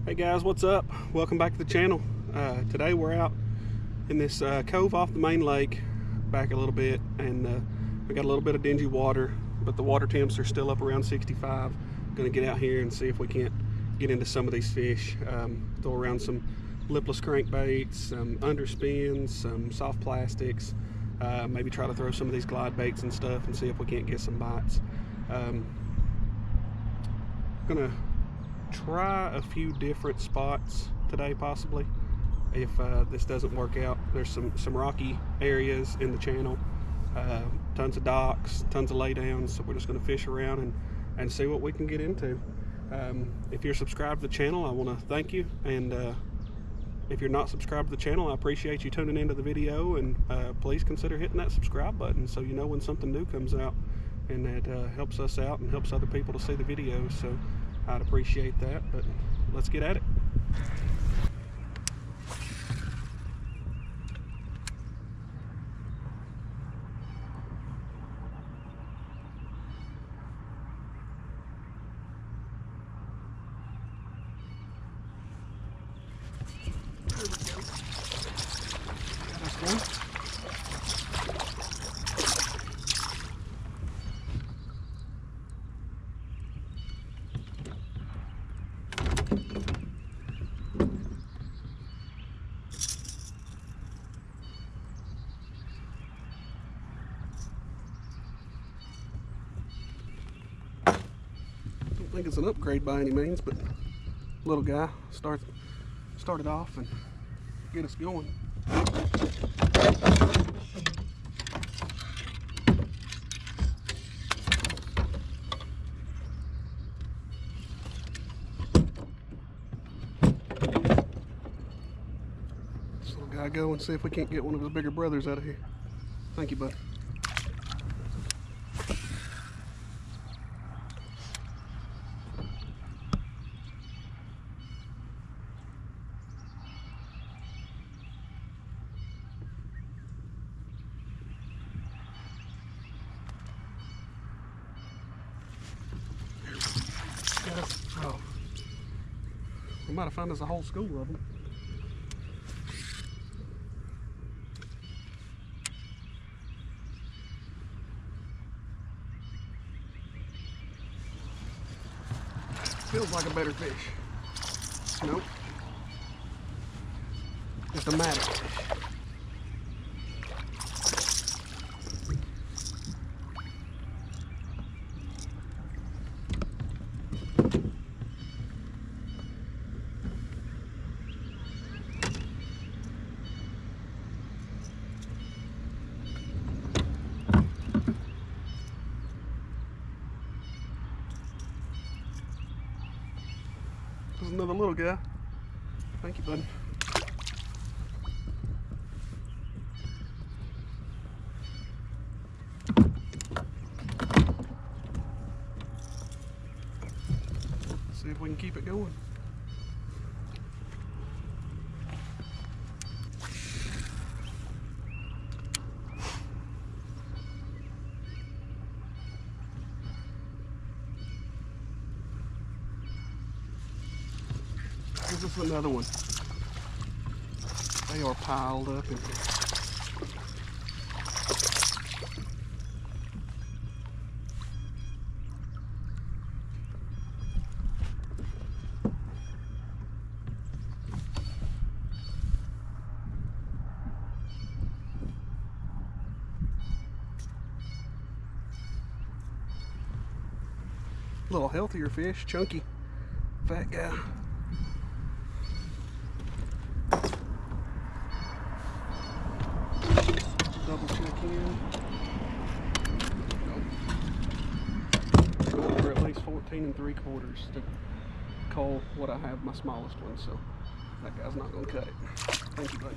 Hey guys, what's up? Welcome back to the channel. Today we're out in this cove off the main lake, back a little bit, and we got a little bit of dingy water, but the water temps are still up around 65. Gonna get out here and see if we can't get into some of these fish. Throw around some lipless crankbaits, some underspins, some soft plastics, maybe try to throw some of these glide baits and stuff and see if we can't get some bites. Gonna try a few different spots today possibly if this doesn't work out. There's some rocky areas in the channel, tons of docks, tons of laydowns, so we're just going to fish around and see what we can get into. If you're subscribed to the channel, I want to thank you, and if you're not subscribed to the channel, I appreciate you tuning into the video, and please consider hitting that subscribe button so you know when something new comes out, and it helps us out and helps other people to see the videos. So I'd appreciate that, but let's get at it. There we go. Got us one. I think it's an upgrade by any means, but little guy started off and get us going. This little guy go and see if we can't get one of his bigger brothers out of here. Thank you, bud. Oh, we might have found us a whole school of them. Feels like a better fish. Nope. Just a matter fish. There's another little guy. Thank you, bud. Let's see if we can keep it going. This is another one. They are piled up in here. A little healthier fish, chunky, fat guy. Double check in. Going for at least 14 3/4 to call what I have my smallest one, so that guy's not going to cut it. Thank you, bud.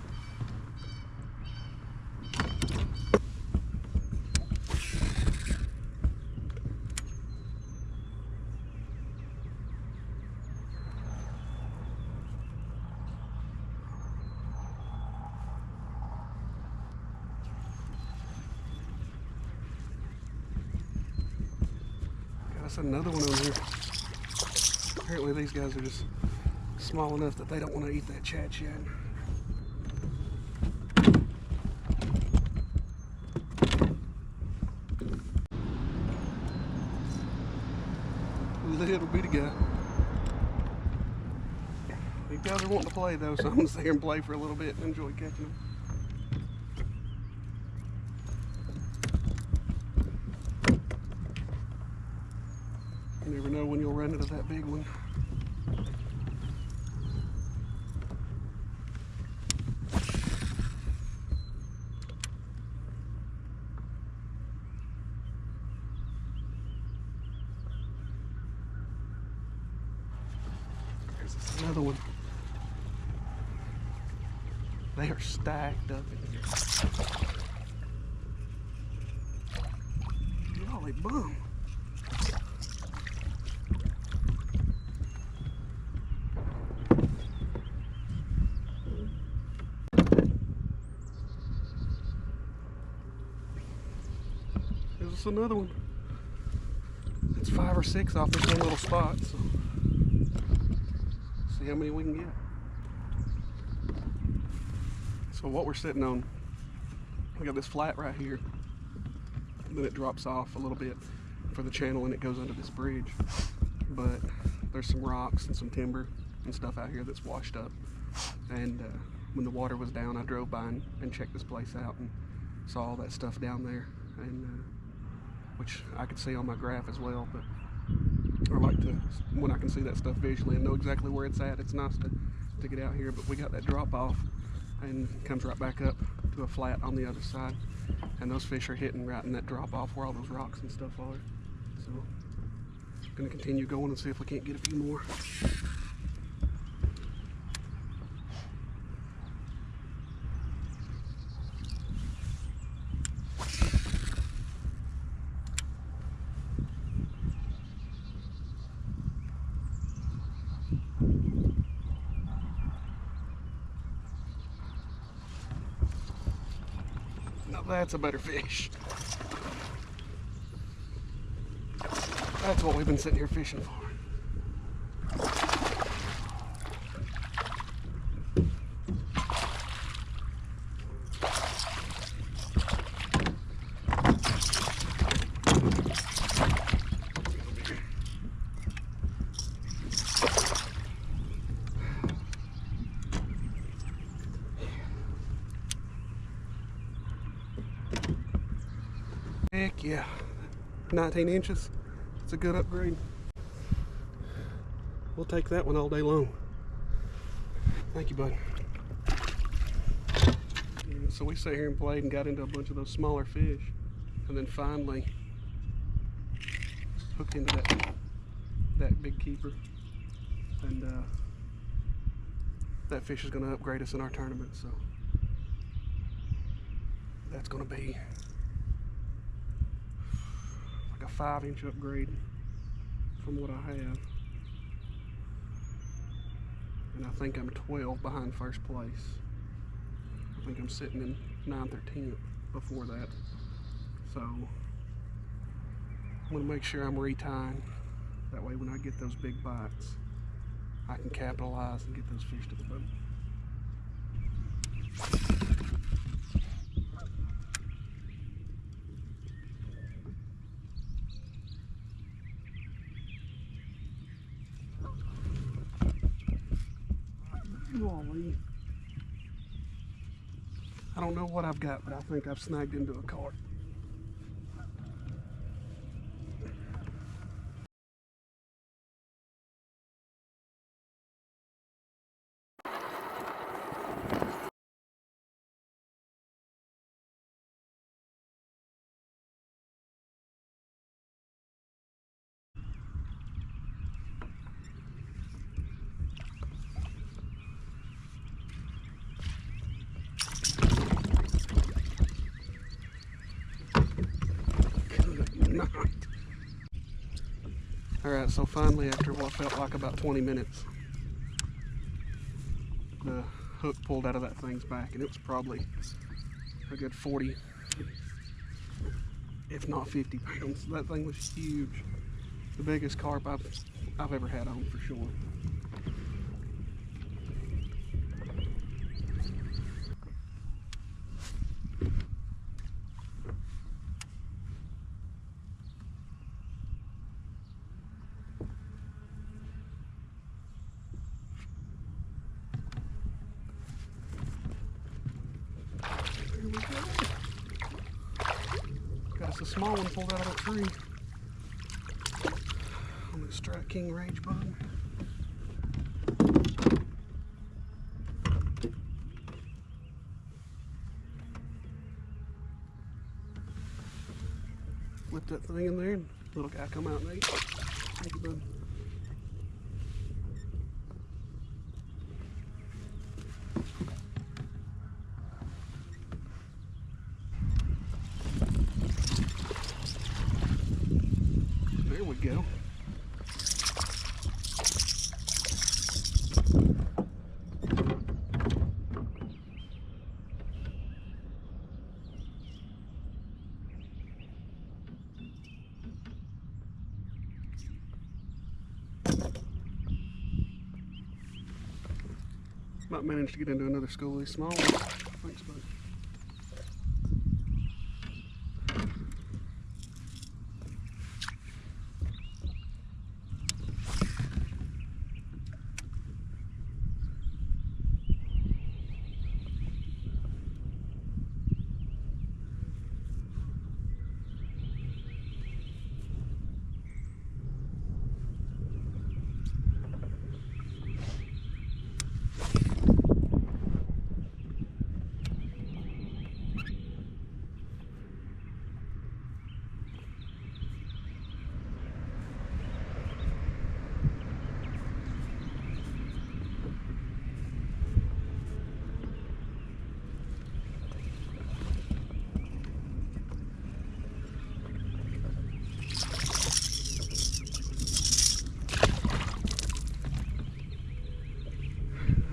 That's another one over here. Apparently these guys are just small enough that they don't want to eat that chat shad. Little bitty guy. These guys are wanting to play though, so I'm gonna stay here and play for a little bit and enjoy catching them. You never know when you'll run into that big one. There's another one. They are stacked up in here. Golly bum. There's another one. It's 5 or 6 off this one little spot. So see how many we can get. So what we're sitting on, we got this flat right here. Then it drops off a little bit for the channel and it goes under this bridge. But there's some rocks and some timber and stuff out here that's washed up. And when the water was down, I drove by and checked this place out and saw all that stuff down there. And which I could see on my graph as well, but I like to, when I can see that stuff visually and know exactly where it's at, it's nice to get out here. But we got that drop off and comes right back up to a flat on the other side, and those fish are hitting right in that drop off where all those rocks and stuff are. So I'm gonna continue going and see if we can't get a few more. That's a better fish. That's what we've been sitting here fishing for. Heck yeah, 19 inches. It's a good upgrade. We'll take that one all day long. Thank you, bud. So we sat here and played and got into a bunch of those smaller fish, and then finally hooked into that big keeper. And that fish is going to upgrade us in our tournament. So that's going to be like a 5-inch upgrade from what I have. And I think I'm 12 behind first place. I think I'm sitting in 9th or 10th before that. So I'm going to make sure I'm retying. That way when I get those big bites, I can capitalize and get those fish to the boat. Golly. I don't know what I've got, but I think I've snagged into a carp. Alright, so finally after what felt like about 20 minutes, the hook pulled out of that thing's back, and it was probably a good 40, if not 50 pounds. That thing was huge. The biggest carp I've ever had on, for sure. Got us a small one pulled out of a tree on the Strike King Rage Bug. Flip that thing in there and little guy come out and eat. Thank you, bud. There we go. Might manage to get into another school of these small ones. Thanks, bud.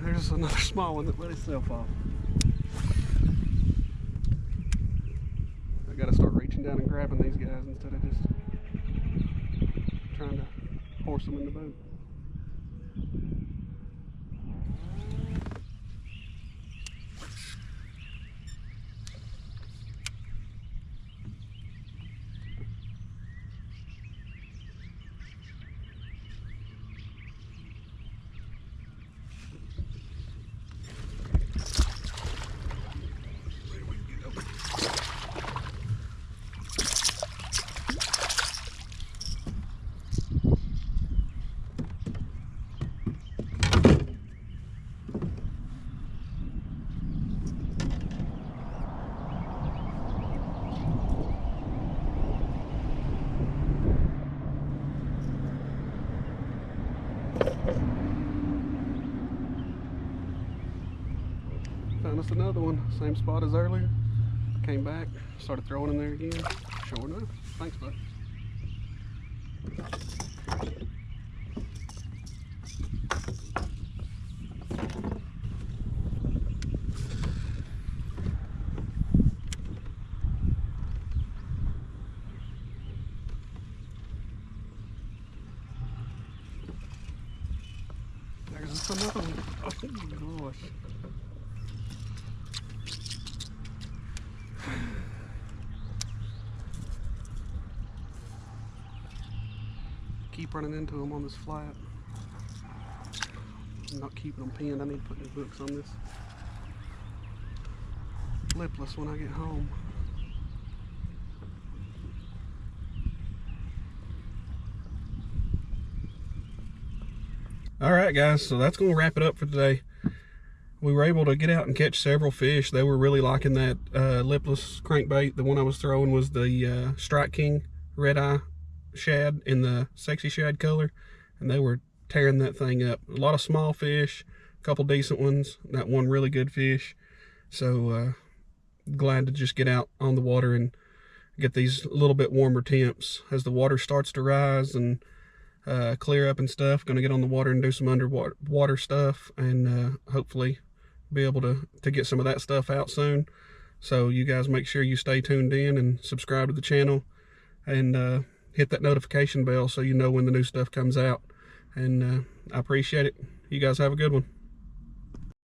There's another small one that let itself off. I gotta start reaching down and grabbing these guys instead of just trying to horse them in the boat. Found us another one, same spot as earlier. Came back, started throwing in there again. Sure enough. Thanks, bud. There's another one. Oh gosh. Keep running into them on this flat. I'm not keeping them pinned. I need to put new hooks on this Lipless when I get home. Alright guys, so that's going to wrap it up for today. We were able to get out and catch several fish. They were really liking that Lipless crankbait. The one I was throwing was the Strike King Redeye shad in the sexy shad color, and they were tearing that thing up. A lot of small fish, a couple decent ones, that one really good fish. So glad to just get out on the water and get these a little bit warmer temps as the water starts to rise and clear up and stuff. Gonna get on the water and do some underwater stuff, and hopefully be able to get some of that stuff out soon. So you guys make sure you stay tuned in and subscribe to the channel, and hit that notification bell so you know when the new stuff comes out. And I appreciate it. You guys have a good one.